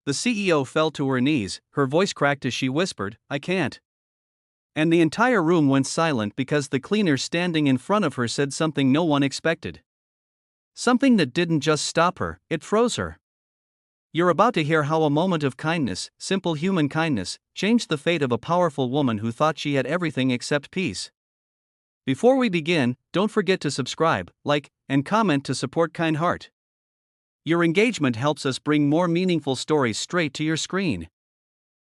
The CEO fell to her knees, her voice cracked as she whispered, "I can't." And the entire room went silent because the cleaner standing in front of her said something no one expected. Something that didn't just stop her, it froze her. You're about to hear how a moment of kindness, simple human kindness, changed the fate of a powerful woman who thought she had everything except peace. Before we begin, don't forget to subscribe, like, and comment to support Kind Heart. Your engagement helps us bring more meaningful stories straight to your screen.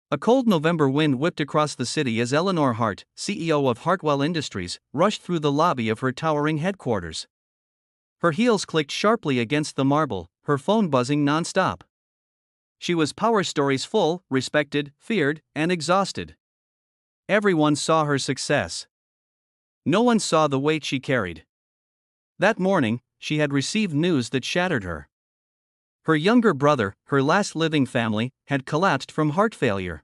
A cold November wind whipped across the city as Eleanor Hart, CEO of Hartwell Industries, rushed through the lobby of her towering headquarters. Her heels clicked sharply against the marble, her phone buzzing non-stop. She was power stories full, respected, feared, and exhausted. Everyone saw her success. No one saw the weight she carried. That morning, she had received news that shattered her. Her younger brother, her last living family, had collapsed from heart failure.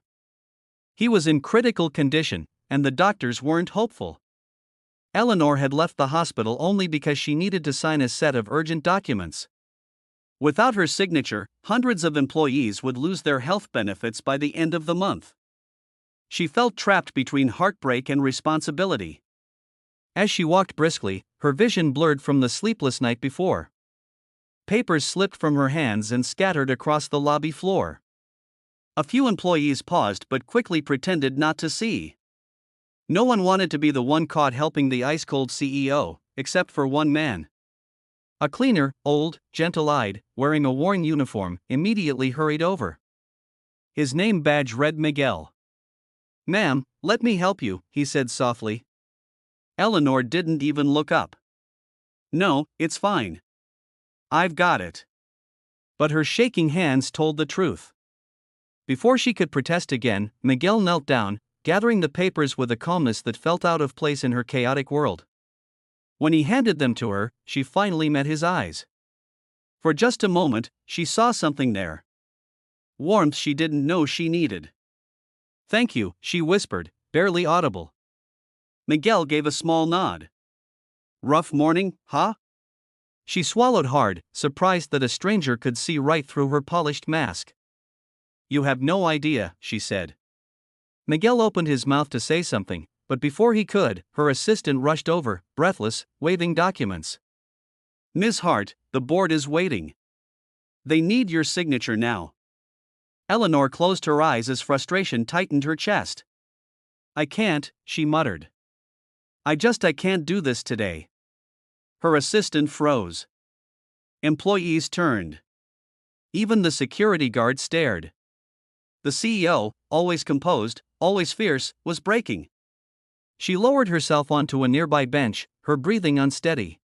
He was in critical condition, and the doctors weren't hopeful. Eleanor had left the hospital only because she needed to sign a set of urgent documents. Without her signature, hundreds of employees would lose their health benefits by the end of the month. She felt trapped between heartbreak and responsibility. As she walked briskly, her vision blurred from the sleepless night before. Papers slipped from her hands and scattered across the lobby floor. A few employees paused but quickly pretended not to see. No one wanted to be the one caught helping the ice-cold CEO, except for one man. A cleaner, old, gentle-eyed, wearing a worn uniform, immediately hurried over. His name badge read Miguel. "Ma'am, let me help you," he said softly. Eleanor didn't even look up. "No, it's fine. I've got it." But her shaking hands told the truth. Before she could protest again, Miguel knelt down, gathering the papers with a calmness that felt out of place in her chaotic world. When he handed them to her, she finally met his eyes. For just a moment, she saw something there. Warmth she didn't know she needed. "Thank you," she whispered, barely audible. Miguel gave a small nod. "Rough morning, huh?" She swallowed hard, surprised that a stranger could see right through her polished mask. "You have no idea," she said. Miguel opened his mouth to say something, but before he could, her assistant rushed over, breathless, waving documents. "Ms. Hart, the board is waiting. They need your signature now." Eleanor closed her eyes as frustration tightened her chest. "I can't," she muttered. I can't do this today." Her assistant froze. Employees turned. Even the security guard stared. The CEO, always composed, always fierce, was breaking. She lowered herself onto a nearby bench, her breathing unsteady.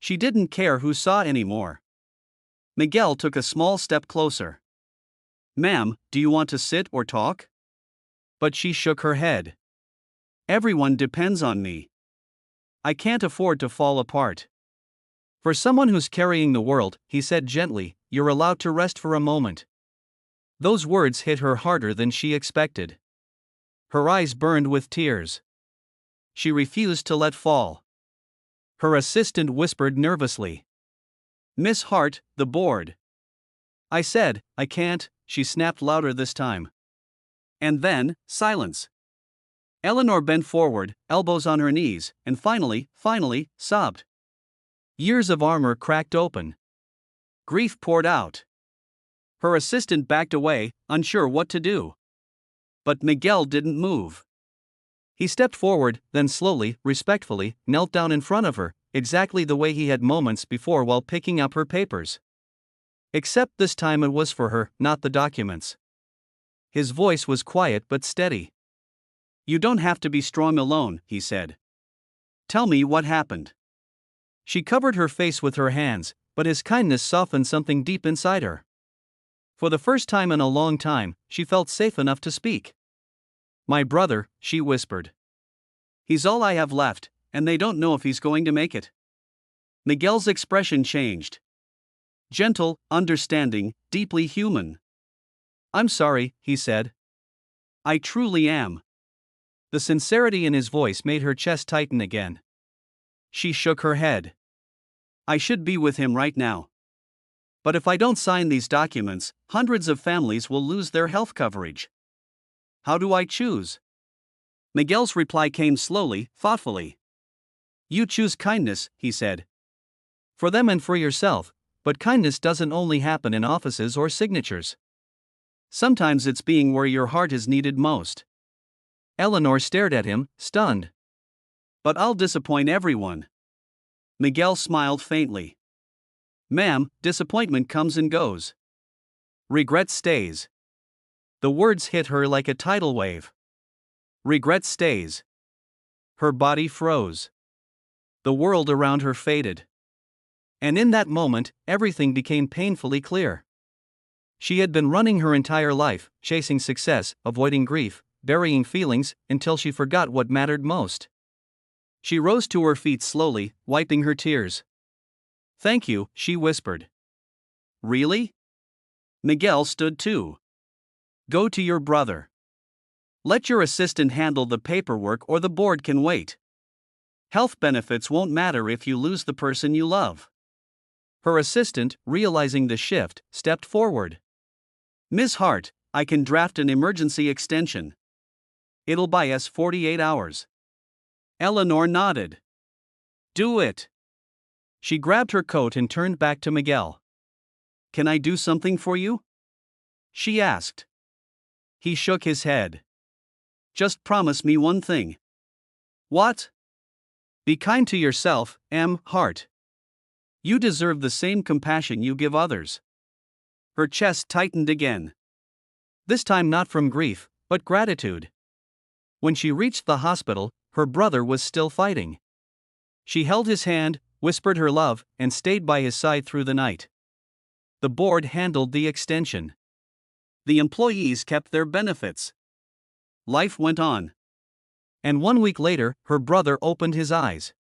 She didn't care who saw anymore. Miguel took a small step closer. "Ma'am, do you want to sit or talk?" But she shook her head. "Everyone depends on me. I can't afford to fall apart." "For someone who's carrying the world," he said gently, "you're allowed to rest for a moment." Those words hit her harder than she expected. Her eyes burned with tears. She refused to let fall. Her assistant whispered nervously. "Miss Hart, the board." "I said, I can't," she snapped louder this time. And then, silence. Eleanor bent forward, elbows on her knees, and finally, sobbed. Years of armor cracked open. Grief poured out. Her assistant backed away, unsure what to do. But Miguel didn't move. He stepped forward, then slowly, respectfully, knelt down in front of her, exactly the way he had moments before while picking up her papers. Except this time it was for her, not the documents. His voice was quiet but steady. "You don't have to be strong alone," he said. "Tell me what happened." She covered her face with her hands, but his kindness softened something deep inside her. For the first time in a long time, she felt safe enough to speak. "My brother," she whispered. "He's all I have left, and they don't know if he's going to make it." Miguel's expression changed. Gentle, understanding, deeply human. "I'm sorry," he said. "I truly am." The sincerity in his voice made her chest tighten again. She shook her head. "I should be with him right now." But if I don't sign these documents, hundreds of families will lose their health coverage. How do I choose? Miguel's reply came slowly, thoughtfully. You choose kindness, he said. For them and for yourself, but kindness doesn't only happen in offices or signatures. Sometimes it's being where your heart is needed most. Eleanor stared at him, stunned. But I'll disappoint everyone. Miguel smiled faintly. Ma'am, disappointment comes and goes. Regret stays. The words hit her like a tidal wave. Regret stays. Her body froze. The world around her faded. And in that moment, everything became painfully clear. She had been running her entire life, chasing success, avoiding grief, burying feelings, until she forgot what mattered most. She rose to her feet slowly, wiping her tears. Thank you, she whispered. Really? Miguel stood too. Go to your brother. Let your assistant handle the paperwork or the board can wait. Health benefits won't matter if you lose the person you love. Her assistant, realizing the shift, stepped forward. Ms. Hart, I can draft an emergency extension. It'll buy us 48 hours. Eleanor nodded. Do it. She grabbed her coat and turned back to Miguel. Can I do something for you? She asked. He shook his head. Just promise me one thing. What? Be kind to yourself, M. Hart. You deserve the same compassion you give others. Her chest tightened again. This time not from grief, but gratitude. When she reached the hospital, her brother was still fighting. She held his hand, whispered her love, and stayed by his side through the night. The board handled the extension. The employees kept their benefits. Life went on. And 1 week later, her brother opened his eyes.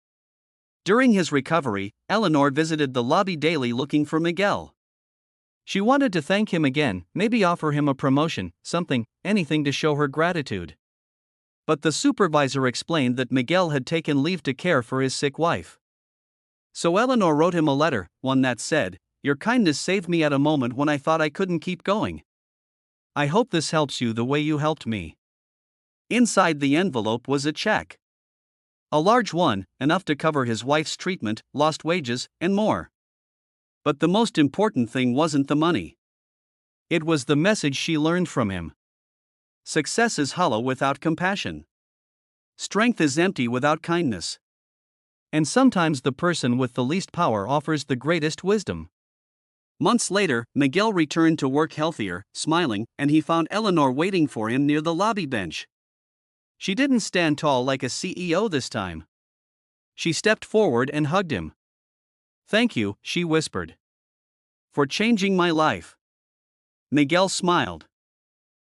During his recovery, Eleanor visited the lobby daily looking for Miguel. She wanted to thank him again, maybe offer him a promotion, something, anything to show her gratitude. But the supervisor explained that Miguel had taken leave to care for his sick wife. So Eleanor wrote him a letter, one that said, Your kindness saved me at a moment when I thought I couldn't keep going. I hope this helps you the way you helped me. Inside the envelope was a check. A large one, enough to cover his wife's treatment, lost wages, and more. But the most important thing wasn't the money. It was the message she learned from him. Success is hollow without compassion. Strength is empty without kindness. And sometimes the person with the least power offers the greatest wisdom. Months later, Miguel returned to work healthier, smiling, and he found Eleanor waiting for him near the lobby bench. She didn't stand tall like a CEO this time. She stepped forward and hugged him. Thank you, she whispered. For changing my life. Miguel smiled.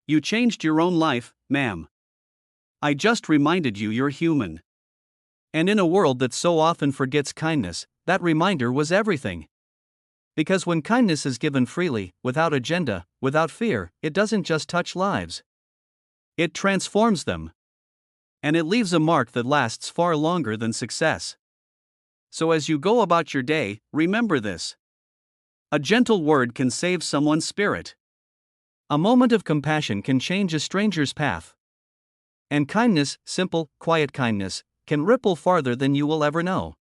You changed your own life, ma'am. I just reminded you you're human. And in a world that so often forgets kindness, that reminder was everything. Because when kindness is given freely, without agenda, without fear, it doesn't just touch lives. It transforms them. And it leaves a mark that lasts far longer than success. So as you go about your day, remember this. A gentle word can save someone's spirit. A moment of compassion can change a stranger's path. And kindness, simple, quiet kindness, can ripple farther than you will ever know.